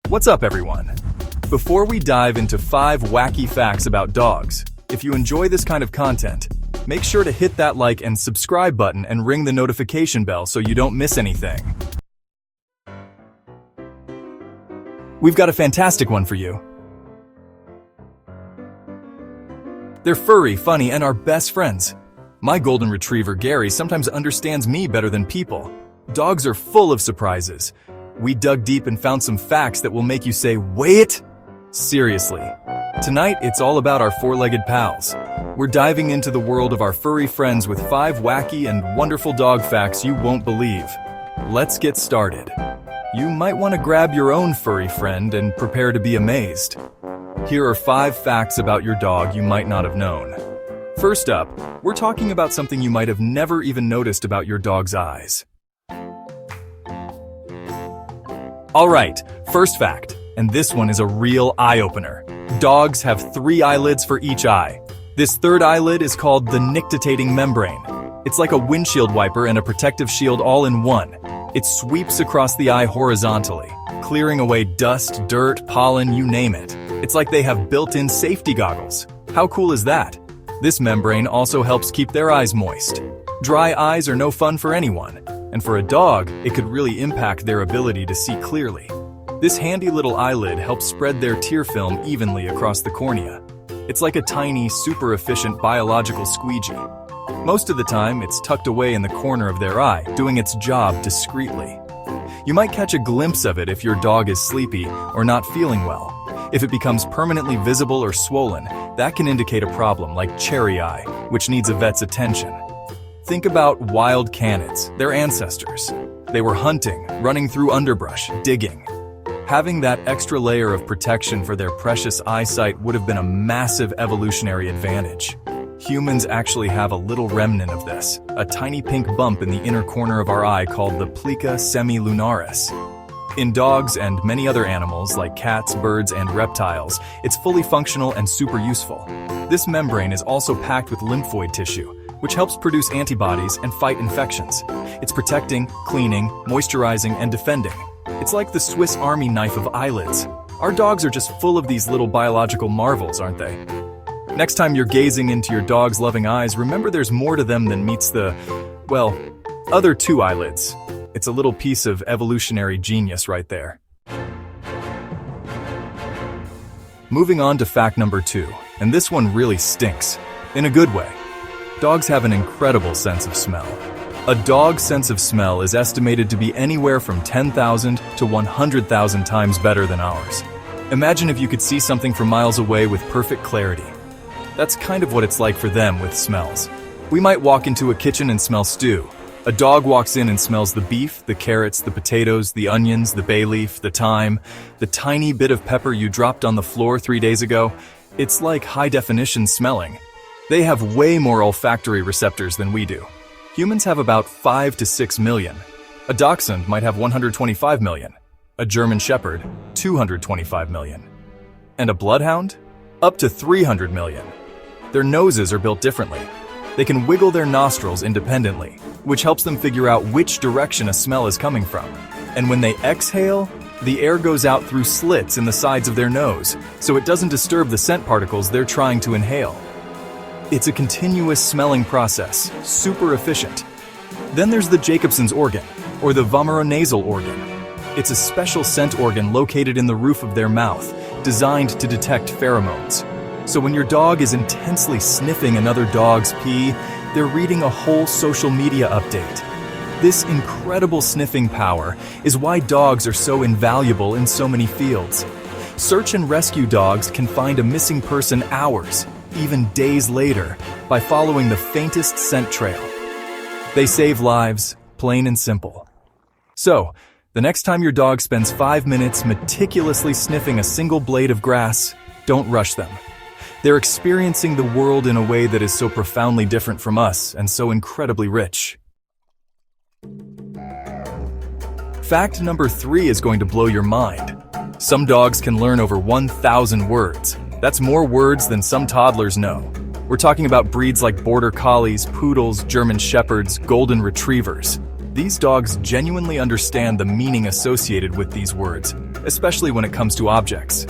What's up, everyone? Before we dive into 5 wacky facts about dogs, if you enjoy this kind of content, make sure to hit that like and subscribe button and ring the notification bell so you don't miss anything. We've got a fantastic one for you. They're furry, funny, and are best friends. My golden retriever, Gary, sometimes understands me better than people. Dogs are full of surprises. We dug deep and found some facts that will make you say, wait! Seriously. Tonight, it's all about our four-legged pals. We're diving into the world of our furry friends with 5 wacky and wonderful dog facts you won't believe. Let's get started. You might want to grab your own furry friend and prepare to be amazed. Here are 5 facts about your dog you might not have known. First up, we're talking about something you might have never even noticed about your dog's eyes. Alright, first fact, and this one is a real eye-opener. Dogs have 3 eyelids for each eye. This third eyelid is called the nictitating membrane. It's like a windshield wiper and a protective shield all in one. It sweeps across the eye horizontally, clearing away dust, dirt, pollen, you name it. It's like they have built-in safety goggles. How cool is that? This membrane also helps keep their eyes moist. Dry eyes are no fun for anyone, and for a dog, it could really impact their ability to see clearly. This handy little eyelid helps spread their tear film evenly across the cornea. It's like a tiny, super efficient biological squeegee. Most of the time, it's tucked away in the corner of their eye, doing its job discreetly. You might catch a glimpse of it if your dog is sleepy or not feeling well. If it becomes permanently visible or swollen, that can indicate a problem like cherry eye, which needs a vet's attention. Think about wild canids, their ancestors. They were hunting, running through underbrush, digging. Having that extra layer of protection for their precious eyesight would have been a massive evolutionary advantage. Humans actually have a little remnant of this, a tiny pink bump in the inner corner of our eye called the plica semilunaris. In dogs and many other animals like cats, birds, and reptiles, it's fully functional and super useful. This membrane is also packed with lymphoid tissue, which helps produce antibodies and fight infections. It's protecting, cleaning, moisturizing, and defending. It's like the Swiss Army knife of eyelids. Our dogs are just full of these little biological marvels, aren't they? Next time you're gazing into your dog's loving eyes, remember there's more to them than meets the, well, other 2 eyelids. It's a little piece of evolutionary genius right there. Moving on to fact number 2, and this one really stinks, in a good way. Dogs have an incredible sense of smell. A dog's sense of smell is estimated to be anywhere from 10,000 to 100,000 times better than ours. Imagine if you could see something from miles away with perfect clarity. That's kind of what it's like for them with smells. We might walk into a kitchen and smell stew. A dog walks in and smells the beef, the carrots, the potatoes, the onions, the bay leaf, the thyme, the tiny bit of pepper you dropped on the floor 3 days ago. It's like high-definition smelling. They have way more olfactory receptors than we do. Humans have about 5 to 6 million. A dachshund might have 125 million. A German shepherd, 225 million. And a bloodhound? Up to 300 million. Their noses are built differently. They can wiggle their nostrils independently, which helps them figure out which direction a smell is coming from. And when they exhale, the air goes out through slits in the sides of their nose, so it doesn't disturb the scent particles they're trying to inhale. It's a continuous smelling process, super efficient. Then there's the Jacobson's organ, or the vomeronasal organ. It's a special scent organ located in the roof of their mouth, designed to detect pheromones. So when your dog is intensely sniffing another dog's pee, they're reading a whole social media update. This incredible sniffing power is why dogs are so invaluable in so many fields. Search and rescue dogs can find a missing person hours, even days later, by following the faintest scent trail. They save lives, plain and simple. So, the next time your dog spends 5 minutes meticulously sniffing a single blade of grass, don't rush them. They're experiencing the world in a way that is so profoundly different from us and so incredibly rich. Fact number 3 is going to blow your mind. Some dogs can learn over 1,000 words. That's more words than some toddlers know. We're talking about breeds like Border Collies, Poodles, German Shepherds, Golden Retrievers. These dogs genuinely understand the meaning associated with these words, especially when it comes to objects.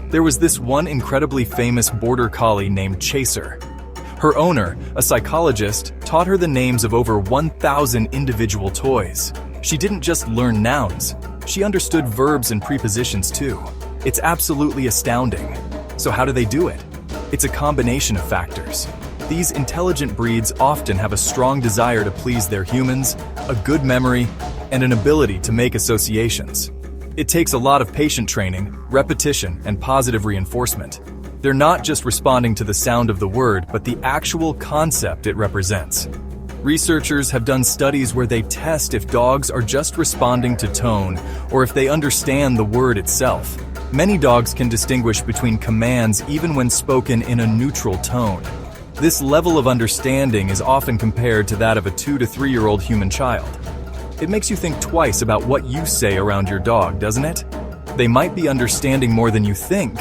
There was this one incredibly famous border collie named Chaser. Her owner, a psychologist, taught her the names of over 1,000 individual toys. She didn't just learn nouns, she understood verbs and prepositions too. It's absolutely astounding. So how do they do it? It's a combination of factors. These intelligent breeds often have a strong desire to please their humans, a good memory, and an ability to make associations. It takes a lot of patient training, repetition, and positive reinforcement. They're not just responding to the sound of the word, but the actual concept it represents. Researchers have done studies where they test if dogs are just responding to tone or if they understand the word itself. Many dogs can distinguish between commands even when spoken in a neutral tone. This level of understanding is often compared to that of a 2 to 3-year-old human child. It makes you think twice about what you say around your dog, doesn't it? They might be understanding more than you think.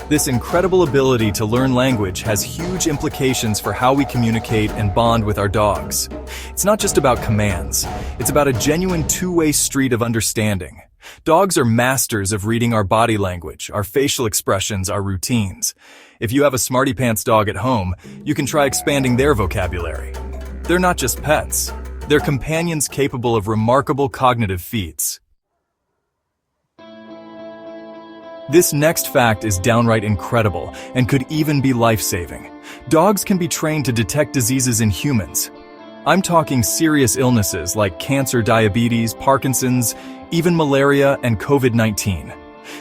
This incredible ability to learn language has huge implications for how we communicate and bond with our dogs. It's not just about commands. It's about a genuine two-way street of understanding. Dogs are masters of reading our body language, our facial expressions, our routines. If you have a smarty pants dog at home, you can try expanding their vocabulary. They're not just pets. They're companions capable of remarkable cognitive feats. This next fact is downright incredible and could even be life-saving. Dogs can be trained to detect diseases in humans. I'm talking serious illnesses like cancer, diabetes, Parkinson's, even malaria and COVID-19.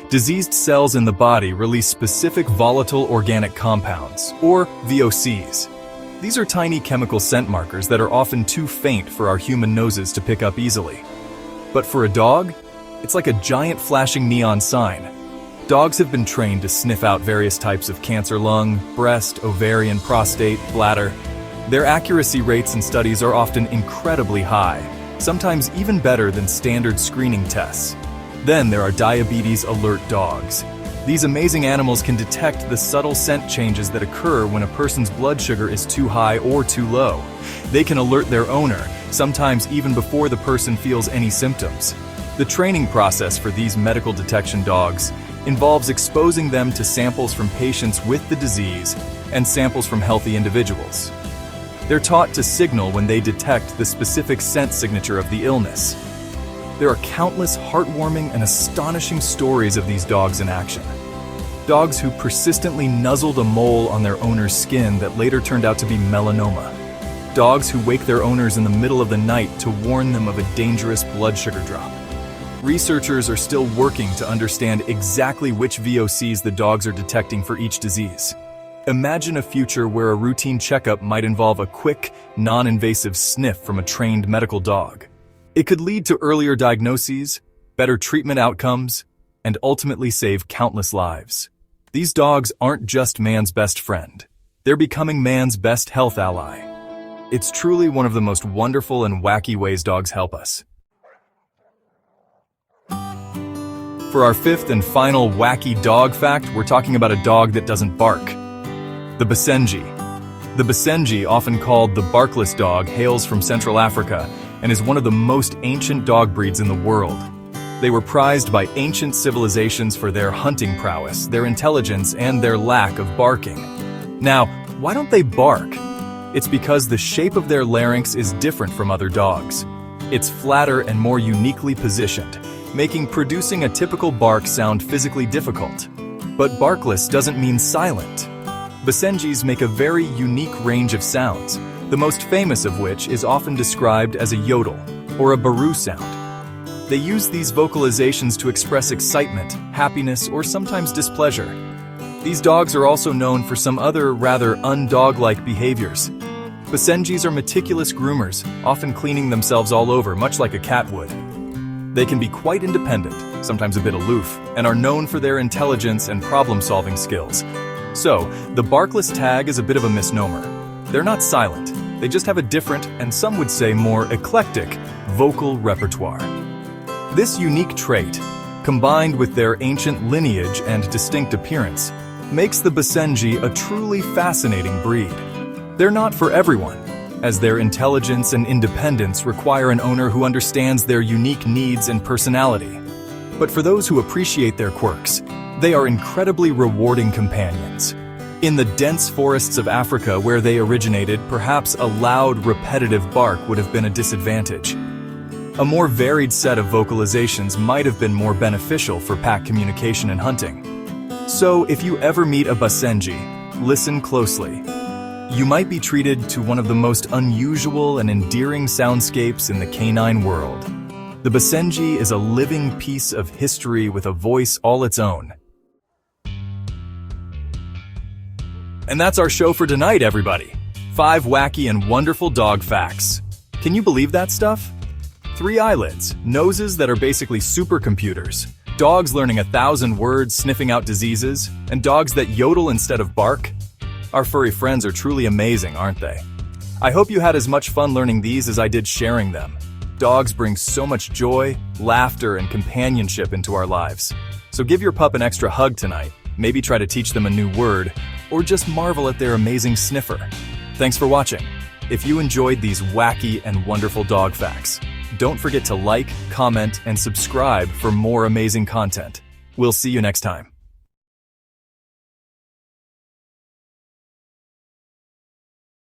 Diseased cells in the body release specific volatile organic compounds, or VOCs. These are tiny chemical scent markers that are often too faint for our human noses to pick up easily. But for a dog, it's like a giant flashing neon sign. Dogs have been trained to sniff out various types of cancer: lung, breast, ovarian, prostate, bladder. Their accuracy rates in studies are often incredibly high, sometimes even better than standard screening tests. Then there are diabetes alert dogs. These amazing animals can detect the subtle scent changes that occur when a person's blood sugar is too high or too low. They can alert their owner, sometimes even before the person feels any symptoms. The training process for these medical detection dogs involves exposing them to samples from patients with the disease and samples from healthy individuals. They're taught to signal when they detect the specific scent signature of the illness. There are countless heartwarming and astonishing stories of these dogs in action. Dogs who persistently nuzzled a mole on their owner's skin that later turned out to be melanoma. Dogs who wake their owners in the middle of the night to warn them of a dangerous blood sugar drop. Researchers are still working to understand exactly which VOCs the dogs are detecting for each disease. Imagine a future where a routine checkup might involve a quick, non-invasive sniff from a trained medical dog. It could lead to earlier diagnoses, better treatment outcomes, and ultimately save countless lives. These dogs aren't just man's best friend. They're becoming man's best health ally. It's truly one of the most wonderful and wacky ways dogs help us. For our fifth and final wacky dog fact, we're talking about a dog that doesn't bark. The Basenji. The Basenji, often called the barkless dog, hails from Central Africa and is one of the most ancient dog breeds in the world. They were prized by ancient civilizations for their hunting prowess, their intelligence, and their lack of barking. Now, why don't they bark? It's because the shape of their larynx is different from other dogs. It's flatter and more uniquely positioned, making producing a typical bark sound physically difficult. But barkless doesn't mean silent. Basenjis make a very unique range of sounds, the most famous of which is often described as a yodel, or a baru sound. They use these vocalizations to express excitement, happiness, or sometimes displeasure. These dogs are also known for some other rather undog-like behaviors. Basenjis are meticulous groomers, often cleaning themselves all over, much like a cat would. They can be quite independent, sometimes a bit aloof, and are known for their intelligence and problem-solving skills. So, the barkless tag is a bit of a misnomer. They're not silent, they just have a different, and some would say more eclectic, vocal repertoire. This unique trait, combined with their ancient lineage and distinct appearance, makes the Basenji a truly fascinating breed. They're not for everyone, as their intelligence and independence require an owner who understands their unique needs and personality. But for those who appreciate their quirks, they are incredibly rewarding companions. In the dense forests of Africa where they originated, perhaps a loud, repetitive bark would have been a disadvantage. A more varied set of vocalizations might have been more beneficial for pack communication and hunting. So, if you ever meet a Basenji, listen closely. You might be treated to one of the most unusual and endearing soundscapes in the canine world. The Basenji is a living piece of history with a voice all its own. And that's our show for tonight, everybody. 5 wacky and wonderful dog facts. Can you believe that stuff? 3 eyelids, noses that are basically supercomputers, dogs learning 1,000 words, sniffing out diseases, and dogs that yodel instead of bark. Our furry friends are truly amazing, aren't they? I hope you had as much fun learning these as I did sharing them. Dogs bring so much joy, laughter, and companionship into our lives. So give your pup an extra hug tonight, maybe try to teach them a new word, or just marvel at their amazing sniffer. Thanks for watching. If you enjoyed these wacky and wonderful dog facts, don't forget to like, comment, and subscribe for more amazing content. We'll see you next time.